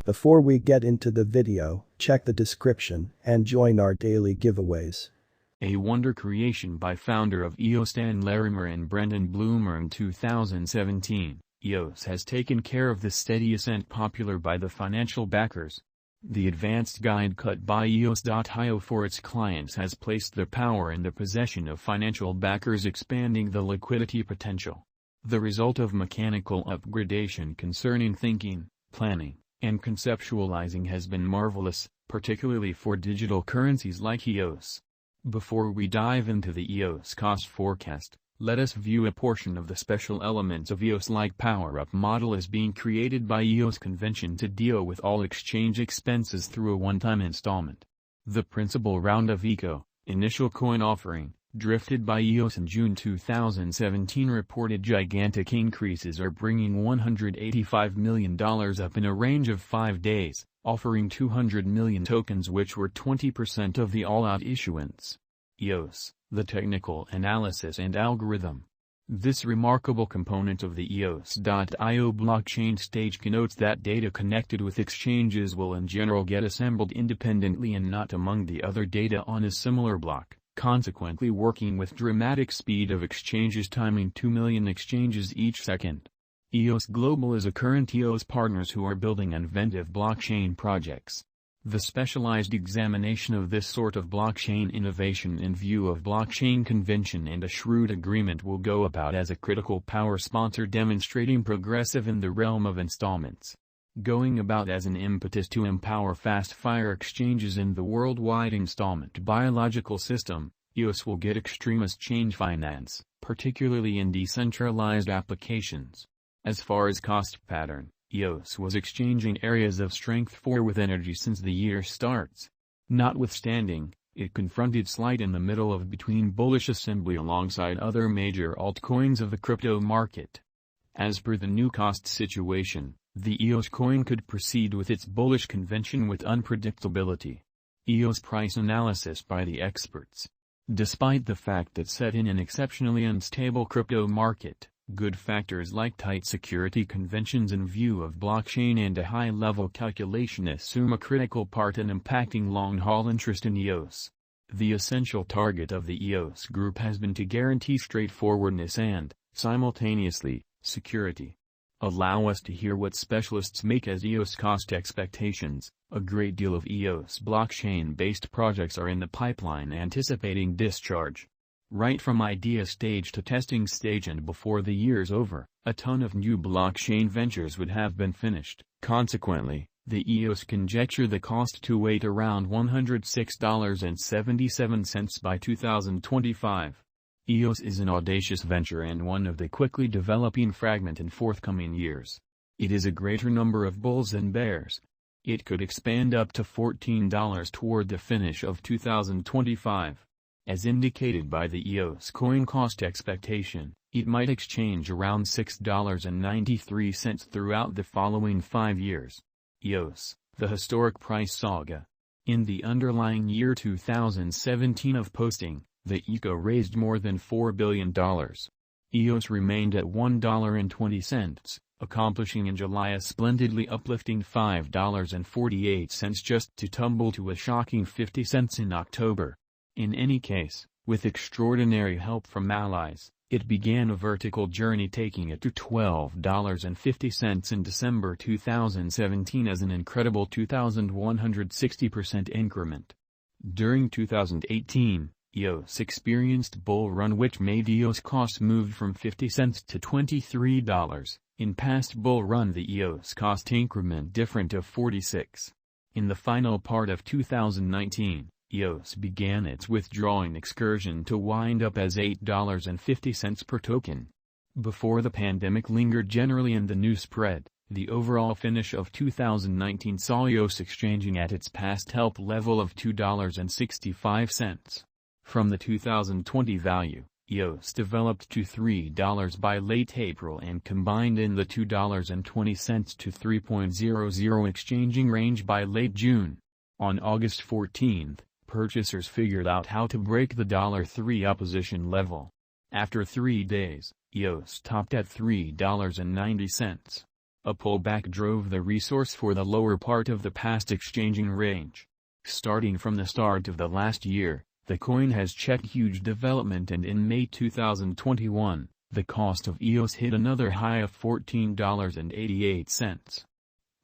Before we get into the video, check the description and join our daily giveaways. A wonder creation by founder of EOS Dan Larimer and Brendan Bloomer in 2017, EOS has taken care of the steady ascent popular by the financial backers. The advanced guide cut by EOS.io for its clients has placed their power in the possession of financial backers, expanding the liquidity potential. The result of mechanical upgradation concerning thinking, planning, and conceptualizing has been marvelous, particularly for digital currencies like EOS. Before we dive into the EOS cost forecast, let us view a portion of the special elements of EOS-like power-up model as being created by EOS convention to deal with all exchange expenses through a one-time installment. The principal round of initial coin offering, drifted by EOS in June 2017, reported gigantic increases are bringing $185 million up in a range of 5 days, offering 200 million tokens, which were 20% of the all-out issuance. EOS, the technical analysis and algorithm. This remarkable component of the EOS.io blockchain stage connotes that data connected with exchanges will in general get assembled independently and not among the other data on a similar block, consequently working with dramatic speed of exchanges timing 2 million exchanges each second. EOS Global is a current EOS partners who are building inventive blockchain projects. The specialized examination of this sort of blockchain innovation in view of blockchain convention and a shrewd agreement will go about as a critical power sponsor demonstrating progressive in the realm of installments. Going about as an impetus to empower fast-fire exchanges in the worldwide installment biological system, EOS will get extremist change finance, particularly in decentralized applications. As far as cost pattern, EOS was exchanging areas of strength with energy since the year starts. Notwithstanding, it confronted slight in the middle of between bullish assembly alongside other major altcoins of the crypto market. As per the new cost situation, the EOS coin could proceed with its bullish convention with unpredictability. EOS price analysis by the experts. Despite the fact that set in an exceptionally unstable crypto market, good factors like tight security conventions in view of blockchain and a high-level calculation assume a critical part in impacting long-haul interest in EOS. The essential target of the EOS group has been to guarantee straightforwardness and, simultaneously, security. Allow us to hear what specialists make as EOS cost expectations. A great deal of EOS blockchain-based projects are in the pipeline anticipating discharge. Right from idea stage to testing stage, and before the year's over, a ton of new blockchain ventures would have been finished. Consequently, the EOS conjecture the cost to wait around $106.77 by 2025. EOS is an audacious venture and one of the quickly developing fragment in forthcoming years. It is a greater number of bulls than bears. It could expand up to $14 toward the finish of 2025. As indicated by the EOS coin cost expectation, it might exchange around $6.93 throughout the following 5 years. EOS, the historic price saga. In the underlying year 2017 of posting, the ECO raised more than $4 billion. EOS remained at $1.20, accomplishing in July a splendidly uplifting $5.48 just to tumble to a shocking 50 cents in October. In any case, with extraordinary help from allies, it began a vertical journey, taking it to $12.50 in December 2017 as an incredible 2,160% increment. During 2018, EOS experienced bull run which made EOS costs move from 50 cents to $23. In past bull run the EOS cost increment different of 46. In the final part of 2019, EOS began its withdrawing excursion to wind up as $8.50 per token. Before the pandemic lingered generally in the news spread, the overall finish of 2019 saw EOS exchanging at its past help level of $2.65. From the 2020 value, EOS developed to $3 by late April and combined in the $2.20 to 3.00 exchanging range by late June. On August 14, purchasers figured out how to break the $3 opposition level. After 3 days, EOS topped at $3.90. A pullback drove the resource for the lower part of the past exchanging range. Starting from the start of the last year, the coin has checked huge development, and in May 2021, the cost of EOS hit another high of $14.88.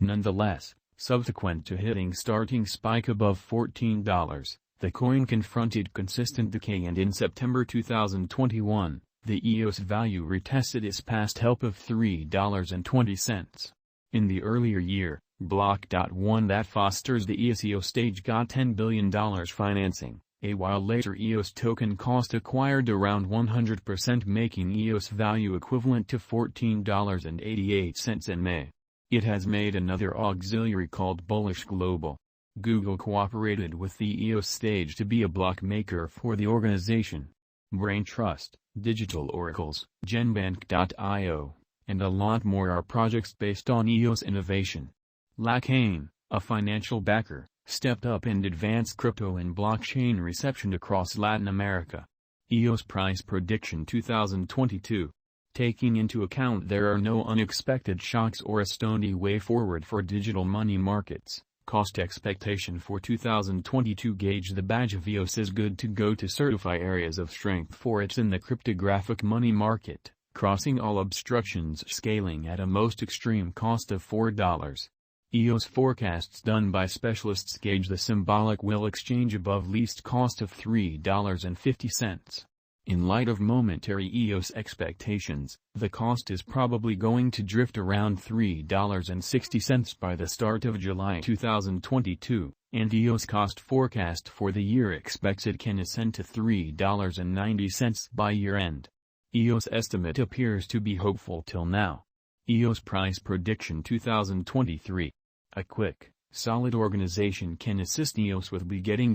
Nonetheless, subsequent to hitting starting spike above $14, the coin confronted consistent decay, and in September 2021, the EOS value retested its past help of $3.20. In the earlier year, Block.one that fosters the EOS stage got $10 billion financing, a while later EOS token cost acquired around 100%, making EOS value equivalent to $14.88 in May. It has made another auxiliary called Bullish Global. Google cooperated with the EOS stage to be a block maker for the organization. Brain Trust, Digital Oracles, Genbank.io, and a lot more are projects based on EOS innovation. Lacane, a financial backer, stepped up and advanced crypto and blockchain reception across Latin America. EOS Price Prediction 2022. Taking into account there are no unexpected shocks or a stony way forward for digital money markets, cost expectation for 2022 gauge the badge of EOS is good to go to certify areas of strength for it in the cryptographic money market, crossing all obstructions, scaling at a most extreme cost of $4. EOS forecasts done by specialists gauge the symbolic will exchange above least cost of $3.50. In light of momentary EOS expectations, the cost is probably going to drift around $3.60 by the start of July 2022, and EOS cost forecast for the year expects it can ascend to $3.90 by year-end. EOS estimate appears to be hopeful till now. EOS Price Prediction 2023. A quick, solid organization can assist EOS with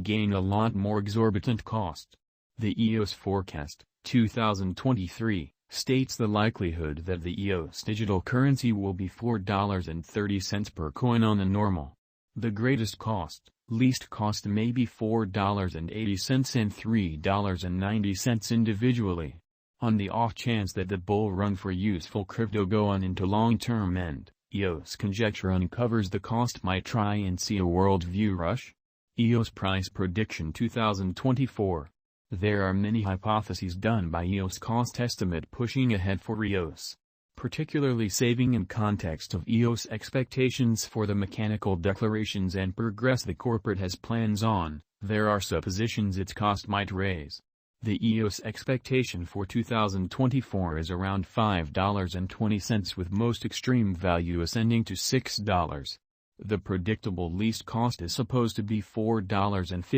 gain a lot more exorbitant cost. The EOS Forecast, 2023, states the likelihood that the EOS digital currency will be $4.30 per coin on a normal. The greatest cost, least cost may be $4.80 and $3.90 individually. On the off chance that the bull run for useful crypto go on into long-term end, EOS conjecture uncovers the cost might try and see a worldview rush. EOS Price Prediction 2024. There are many hypotheses done by EOS cost estimate pushing ahead for EOS, particularly saving in context of EOS expectations for the mechanical declarations and progress the corporate has plans on. There are suppositions its cost might raise. The EOS expectation for 2024 is around $5.20 with most extreme value ascending to $6. The predictable least cost is supposed to be $4.50.